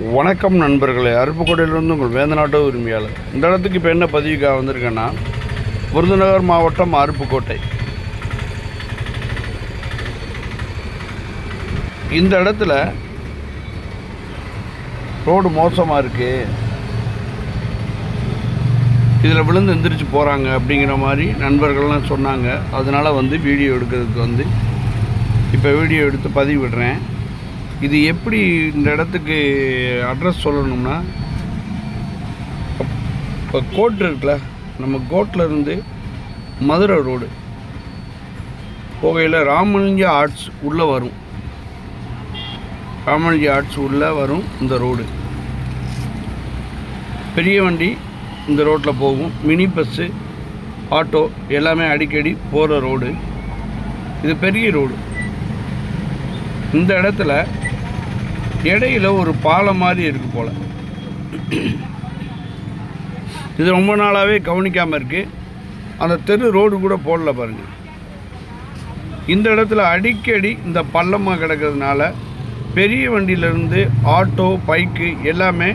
வணக்கம் நண்பர்களே, அருப்புக்கோட்டையிலிருந்து உங்கள் வேந்தநாட்டு உரிமையாளர். இந்த இடத்துக்கு இப்போ என்ன பதிவுக்காக வந்திருக்கேன்னா, விருதுநகர் மாவட்டம் அருப்புக்கோட்டை. இந்த இடத்துல ரோடு மோசமாக இருக்குது, இதில் விழுந்து எந்திரிச்சு போகிறாங்க அப்படிங்கிற மாதிரி நண்பர்கள்லாம் சொன்னாங்க. அதனால் வீடியோ எடுக்கிறதுக்கு இப்போ வீடியோ எடுத்து பதிவிடுறேன். இது எப்படி இந்த இடத்துக்கு அட்ரஸ் சொல்லணும்னா, இப்போ கோட் இருக்குல்ல, நம்ம கோட்டில் இருந்து மதுரை ரோடு போகையில் ராமலிங்க ஆர்ட்ஸ் உள்ளே வரும். ராமலிங்க ஆர்ட்ஸ் உள்ளே வரும் இந்த ரோடு. பெரிய வண்டி இந்த ரோட்டில் போகும், மினி பஸ்ஸு, ஆட்டோ எல்லாமே அடிக்கடி போகிற ரோடு. இது பெரிய ரோடு. இந்த இடத்துல இடையில் ஒரு பாலம் மாதிரி இருக்குது போல். இது ரொம்ப நாளாகவே கவனிக்காமல் இருக்குது. அந்த தெரு ரோடு கூட போடல பாருங்கள். இந்த இடத்துல அடிக்கடி இந்த பள்ளமாக கிடக்கிறதுனால பெரிய வண்டியிலேருந்து ஆட்டோ, பைக்கு எல்லாமே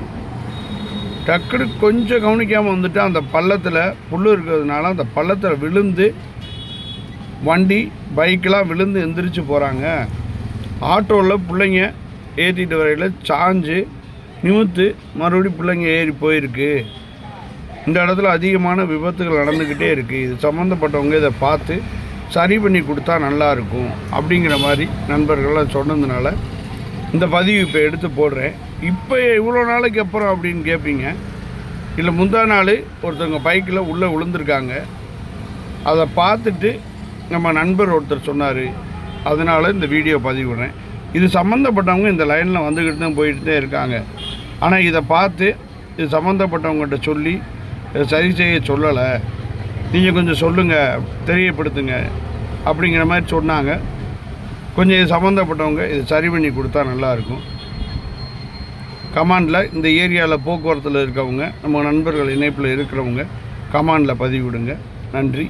டக்குனு கொஞ்சம் கவனிக்காமல் வந்துட்டு அந்த பள்ளத்தில் புல் இருக்கிறதுனால அந்த பள்ளத்தில் விழுந்து வண்டி, பைக்கெலாம் விழுந்து எந்திரிச்சு போகிறாங்க. ஆட்டோவில் பிள்ளைங்க ஏற்றிட்டு வரையில் சாஞ்சு நிமித்து மறுபடியும் பிள்ளைங்க ஏறி போயிருக்கு. இந்த இடத்துல அதிகமான விபத்துகள் நடந்துக்கிட்டே இருக்குது. இது சம்மந்தப்பட்டவங்க இதை பார்த்து சரி பண்ணி கொடுத்தா நல்லாயிருக்கும் அப்படிங்கிற மாதிரி நண்பர்கள்லாம் சொன்னதுனால இந்த பதிவு இப்போ எடுத்து போடுறேன். இப்போ இவ்வளோ நாளைக்கு அப்புறம் அப்படின்னு கேட்பீங்க. இல்லை, முந்தா நாள் ஒருத்தவங்க பைக்கில் உள்ளே விழுந்திருக்காங்க. அதை பார்த்துட்டு நம்ம நண்பர் ஒருத்தர் சொன்னார். அதனால் இந்த வீடியோ பதிவிடுறேன். இது சம்மந்தப்பட்டவங்க இந்த லைனில் வந்துக்கிட்டு தான் போயிட்டு தான் இருக்காங்க. ஆனால் இதை பார்த்து இது சம்மந்தப்பட்டவங்ககிட்ட சொல்லி இதை சரி செய்ய சொல்லலை, நீங்கள் கொஞ்சம் சொல்லுங்கள், தெரியப்படுத்துங்க அப்படிங்கிற மாதிரி சொன்னாங்க. கொஞ்சம் இது சம்மந்தப்பட்டவங்க இதை சரி பண்ணி கொடுத்தா நல்லாயிருக்கும். கமாண்டில் இந்த ஏரியாவில் போக்குவரத்தில் இருக்கவங்க, நம்ம நண்பர்கள் இணைப்பில் இருக்கிறவங்க கமாண்டில் பதிவிடுங்க. நன்றி.